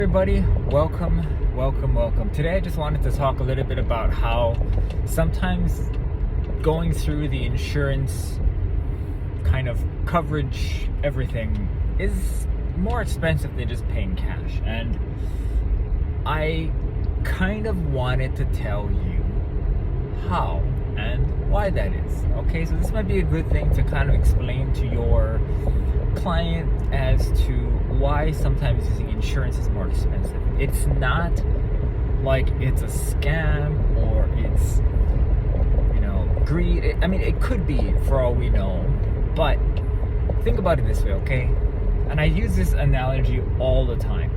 Everybody, welcome. Today I just wanted to talk a little bit about how sometimes going through the insurance kind of coverage, everything is more expensive than just paying cash. And I kind of wanted to tell you how and why that is. Okay, so this might be a good thing to kind of explain to your client as to why sometimes using insurance is more expensive. It's not like it's a scam or it's, greed. It could be for all we know, but think about it this way, okay? And I use this analogy all the time.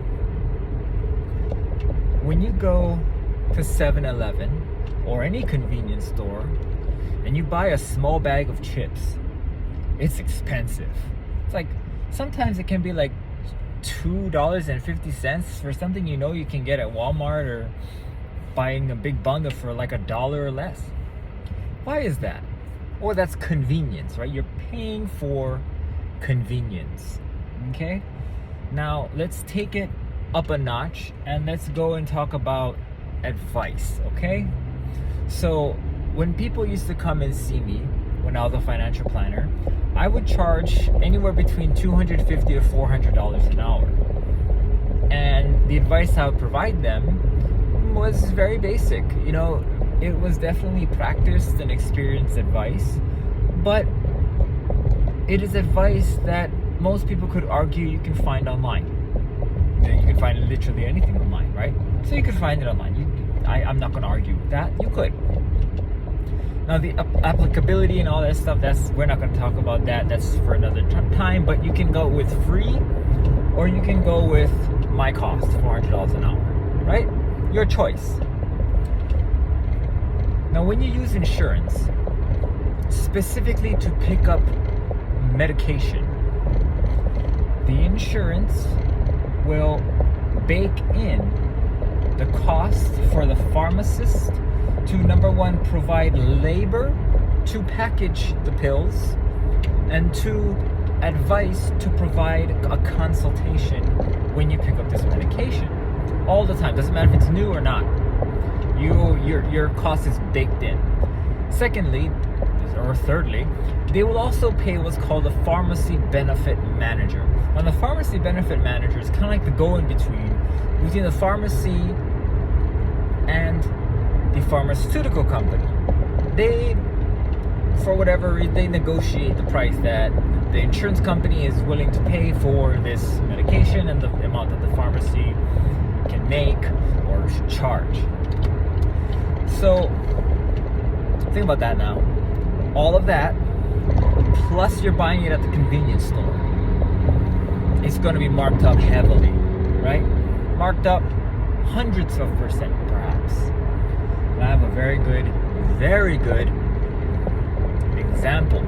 When you go to 7-Eleven or any convenience store and you buy a small bag of chips, it's expensive. It's like sometimes it can be like $2.50 for something you can get at Walmart, or buying a big bundle for like $1 or less. Why is that? Well, that's convenience, right? You're paying for convenience. Okay? Now let's take it up a notch and let's go and talk about advice, okay? So when people used to come and see me when I was a financial planner, I would charge anywhere between $250 to $400 an hour. And the advice I would provide them was very basic. It was definitely practiced and experienced advice, but it is advice that most people could argue you can find online. You can find literally anything online, right? So you could find it online. I'm not going to argue with that. You could. Now the applicability and all that stuff, we're not going to talk about that. That's for another time. But you can go with free, or you can go with my cost, $400 an hour, right? Your choice. Now when you use insurance, specifically to pick up medication, the insurance will bake in the cost for the pharmacist to, number one, provide labor to package the pills, and two, advice to provide a consultation when you pick up this medication. All the time, doesn't matter if it's new or not. Your cost is baked in. Secondly, or thirdly, they will also pay what's called a pharmacy benefit manager. Now the pharmacy benefit manager is kind of like the go-in-between the pharmacy and the pharmaceutical company. They, for whatever reason, they negotiate the price that the insurance company is willing to pay for this medication and the amount that the pharmacy can make or should charge. So think about that now. All of that, plus you're buying it at the convenience store, it's going to be marked up heavily, right? Marked up hundreds of percent perhaps. And I have a very good example.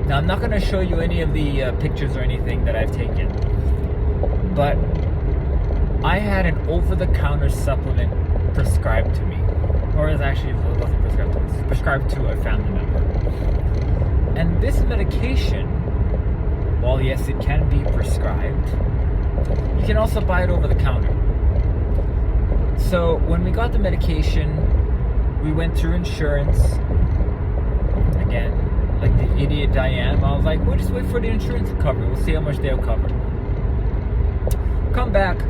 Now I'm not going to show you any of the pictures or anything that I've taken, but I had an over-the-counter supplement prescribed to me. Or it wasn't prescribed to me, it was prescribed to a family member. And this medication, while yes, it can be prescribed, you can also buy it over the counter. So when we got the medication, we went through insurance. Again, like the idiot I am, I was like, we'll just wait for the insurance to cover. We'll see how much they'll cover. Come back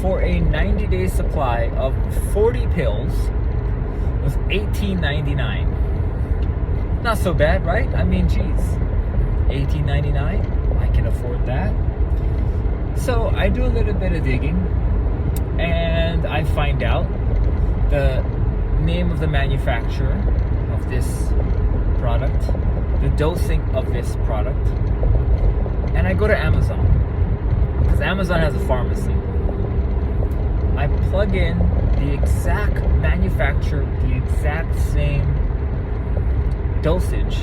for a 90-day supply of 40 pills. It was $18.99. Not so bad, right? Geez, $18.99. I can afford that. So I do a little bit of digging, and I find out the name of the manufacturer of this product, the dosing of this product, and I go to Amazon, because Amazon has a pharmacy. I plug in the exact manufacturer, the exact same dosage,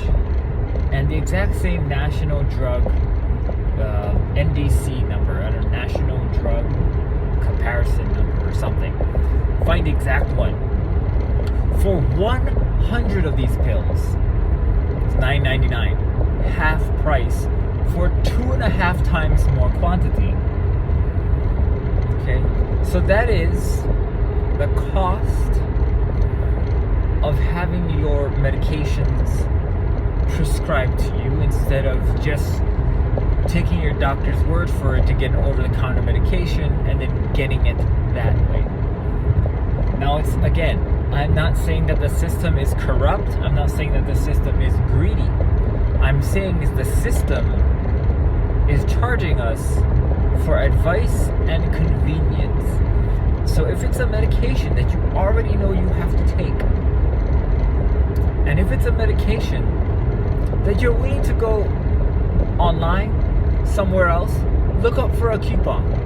and the exact same national drug NDC number, I don't know, national drug comparison number or something. Find the exact one. For 100 of these pills, it's $9.99, half price for 2.5 times more quantity. Okay, So that is the cost of having your medications prescribed to you instead of just taking your doctor's word for it to get an over-the-counter medication and then getting it that way. Now, it's again, I'm not saying that the system is corrupt. I'm not saying that the system is greedy. I'm saying is the system is charging us for advice and convenience. So if it's a medication that you already know you have to take, and if it's a medication that you're willing to go online, somewhere else, look up for a coupon,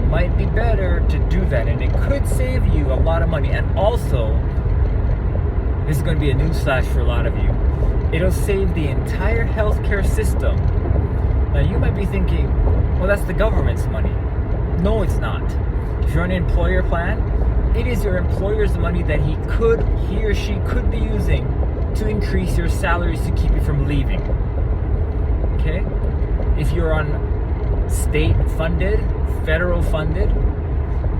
might be better to do that, and it could save you a lot of money. And also, this is going to be a newsflash for a lot of you, it'll save the entire healthcare system. Now you might be thinking, well, that's the government's money. No, it's not. If you're on an employer plan, it is your employer's money that he or she could be using to increase your salaries to keep you from leaving. Okay? If you're on state funded, federal funded,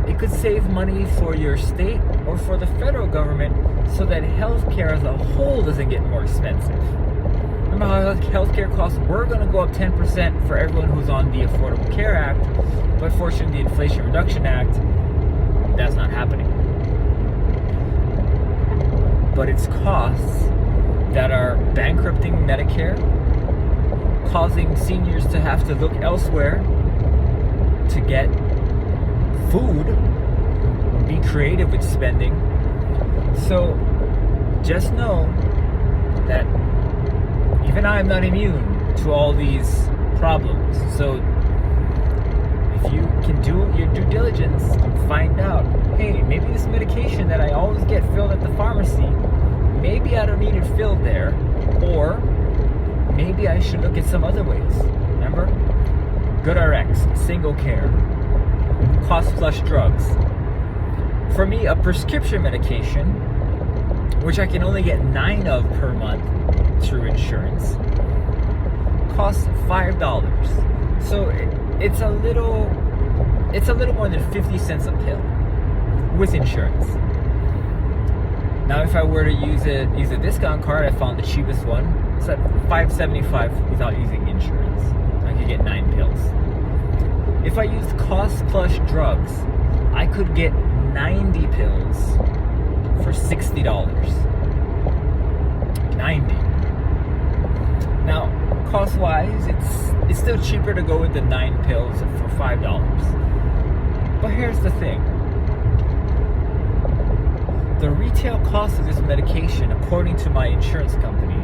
it could save money for your state or for the federal government so that healthcare as a whole doesn't get more expensive. Remember how healthcare costs were going to go up 10% for everyone who's on the Affordable Care Act, but fortunately the Inflation Reduction Act, that's not happening. But it's costs that are bankrupting Medicare, causing seniors to have to look elsewhere to get food, be creative with spending. So just know that even I am not immune to all these problems. So if you can do your due diligence and find out, hey, maybe this medication that I always get filled at the pharmacy, maybe I don't need it filled there, or maybe I should look at some other ways. Remember? GoodRx, single care, cost plus drugs. For me, a prescription medication, which I can only get 9 of per month through insurance, costs $5. So it's a little more than 50 cents a pill with insurance. Now, if I were to use a discount card, I found the cheapest one. It's at $5.75 without using insurance. I could get 9 pills. If I used cost plus drugs, I could get 90 pills for $60. 90. Now, cost-wise, it's still cheaper to go with the 9 pills for $5. But here's the thing. The retail cost of this medication, according to my insurance company,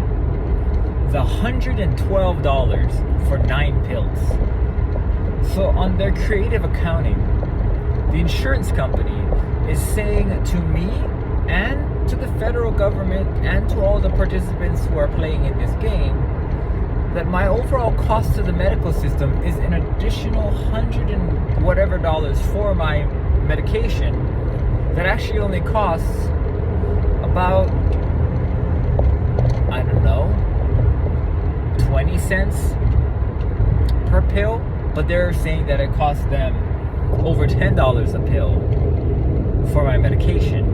is $112 for 9 pills. So on their creative accounting, the insurance company is saying to me and to the federal government and to all the participants who are playing in this game that my overall cost to the medical system is an additional $100 and whatever for my medication that actually only costs about, I don't know, 20 cents per pill, but they're saying that it costs them over $10 a pill for my medication.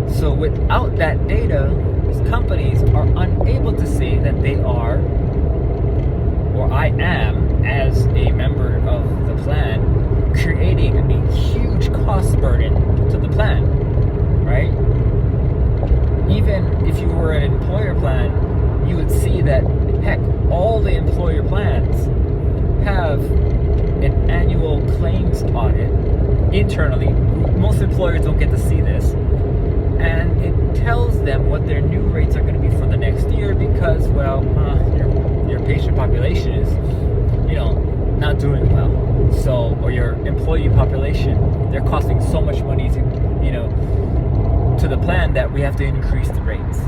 So without that data, these companies are unable to say that they are, or I am, as a member of the plan, creating a huge cost burden to the plan, right? Even if you were an employer plan, you would see that, heck, all the employer plans have an annual claims audit internally. Most employers don't get to see this. And it tells them what their new rates are going to be for the next year because, well, your patient population is, not doing well. So, or your employee population, they're costing so much money to, to the plan that we have to increase the rates.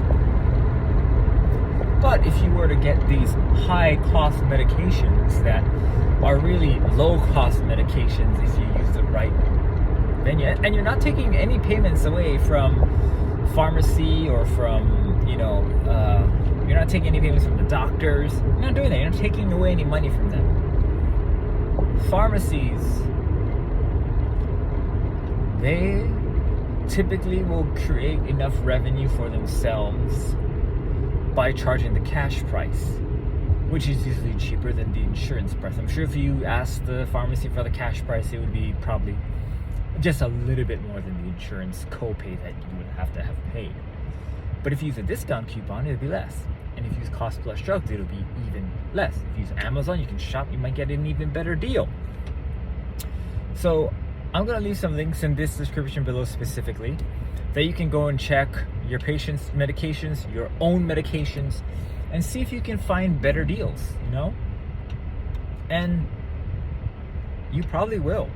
But if you were to get these high-cost medications that are really low-cost medications if you use the right venue, and you're not taking any payments away from pharmacy or from, you're not taking any payments from the doctors. You're not doing that. You're not taking away any money from them. pharmacies, they typically will create enough revenue for themselves by charging the cash price, which is usually cheaper than the insurance price. I'm sure if you ask the pharmacy for the cash price, it would be probably just a little bit more than the insurance copay that you would have to have paid. But if you use a discount coupon, it'll be less. And if you use cost plus drugs, it'll be even less. If you use Amazon, you can shop, you might get an even better deal. So I'm gonna leave some links in this description below specifically that you can go and check your patient's medications, your own medications, and see if you can find better deals, you know? And you probably will.